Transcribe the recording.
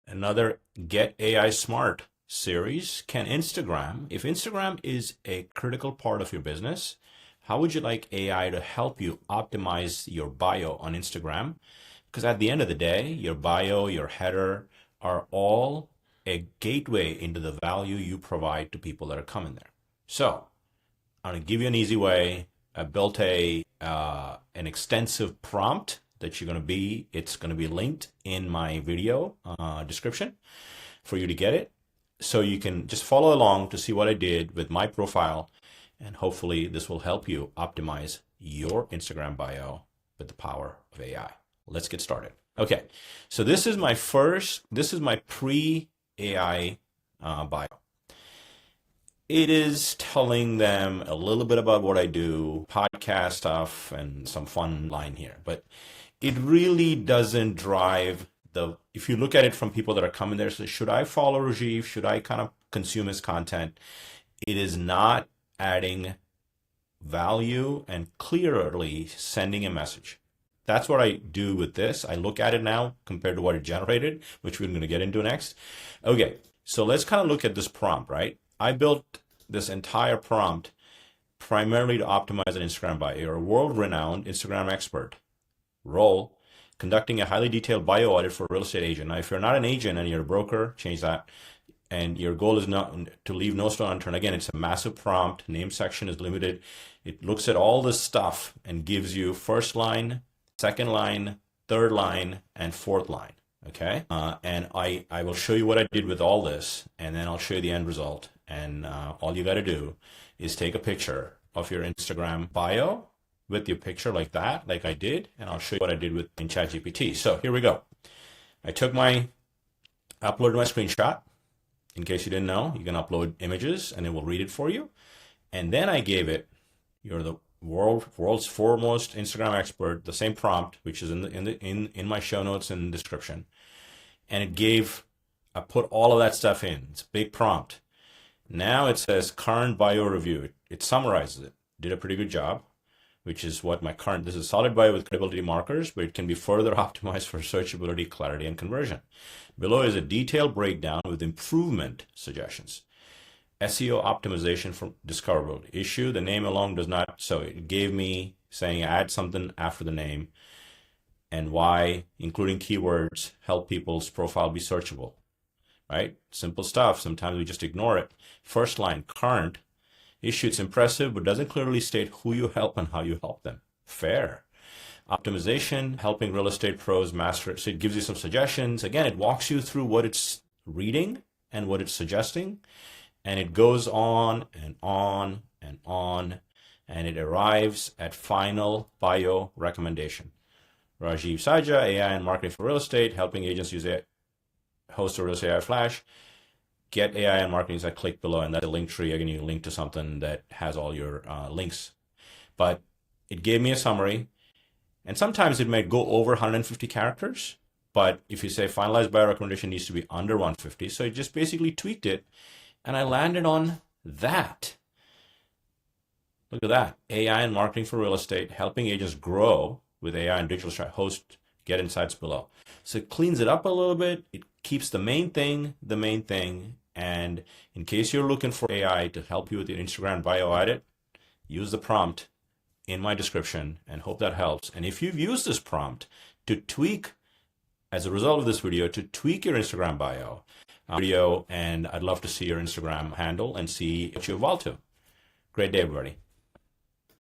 another Get AI Smart series. Can Instagram, if Instagram is a critical part of your business, how would you like AI to help you optimize your bio on Instagram? Because at the end of the day, your bio, your header are all a gateway into the value you provide to people that are coming there. So I'm going to give you an easy way. I built an extensive prompt that it's going to be linked in my video description for you to get it. So you can just follow along to see what I did with my profile, and hopefully this will help you optimize your Instagram bio with the power of AI. Let's get started. Okay, so this is my pre-AI bio. It is telling them a little bit about what I do, podcast stuff, and some fun line here. But it really doesn't drive if you look at it from people that are coming there, so should I follow Rajiv? Should I kind of consume his content? It is not adding value and clearly sending a message. That's what I do with this. I look at it now compared to what it generated, which we're going to get into next. Okay, so let's kind of look at this prompt, right? I built this entire prompt primarily to optimize an Instagram bio. You're a world-renowned Instagram expert. Role, conducting a highly detailed bio audit for a real estate agent. Now, if you're not an agent and you're a broker, change that. And your goal is not to leave no stone unturned. Again, it's a massive prompt. Name section is limited. It looks at all this stuff and gives you first line, second line, third line, and fourth line. Okay, and I will show you what I did with all this, and then I'll show you the end result. And all you got to do is take a picture of your Instagram bio with your picture like that, like I did, and I'll show you what I did in ChatGPT. So here we go. I uploaded my screenshot. In case you didn't know, you can upload images and it will read it for you. And then I gave it, you're the world's foremost Instagram expert, the same prompt, which is in my show notes and description. And I put all of that stuff in. It's a big prompt. Now it says current bio review. It summarizes it. Did a pretty good job, which is what this is solid bio with credibility markers, but it can be further optimized for searchability, clarity, and conversion. Below is a detailed breakdown with improvement suggestions. SEO optimization for discoverability. Issue, the name alone does not, so it gave me saying add something after the name and why, including keywords, help people's profile be searchable, right? Simple stuff. Sometimes we just ignore it. First line, current. Issue, it's impressive, but doesn't clearly state who you help and how you help them. Fair. Optimization, helping real estate pros master it. So it gives you some suggestions. Again, it walks you through what it's reading and what it's suggesting. And it goes on and on and on. And it arrives at final bio recommendation. Rajiv Saja, AI and marketing for real estate, helping agents use it. Host a real estate AI Flash. Get AI and marketing. I click below, and that's a link tree. Again, you link to something that has all your links. But it gave me a summary. And sometimes it may go over 150 characters, but if you say finalized bio recommendation needs to be under 150, so it just basically tweaked it, and I landed on that. Look at that. AI and marketing for real estate, helping agents grow with AI and digital strategy. Host, get insights below. So it cleans it up a little bit. It keeps the main thing. And in case you're looking for AI to help you with your Instagram bio edit, use the prompt in my description and hope that helps. And if you've used this prompt to tweak, as a result of this video, to tweak your Instagram bio, and I'd love to see your Instagram handle and see what you evolve to. Great day, everybody.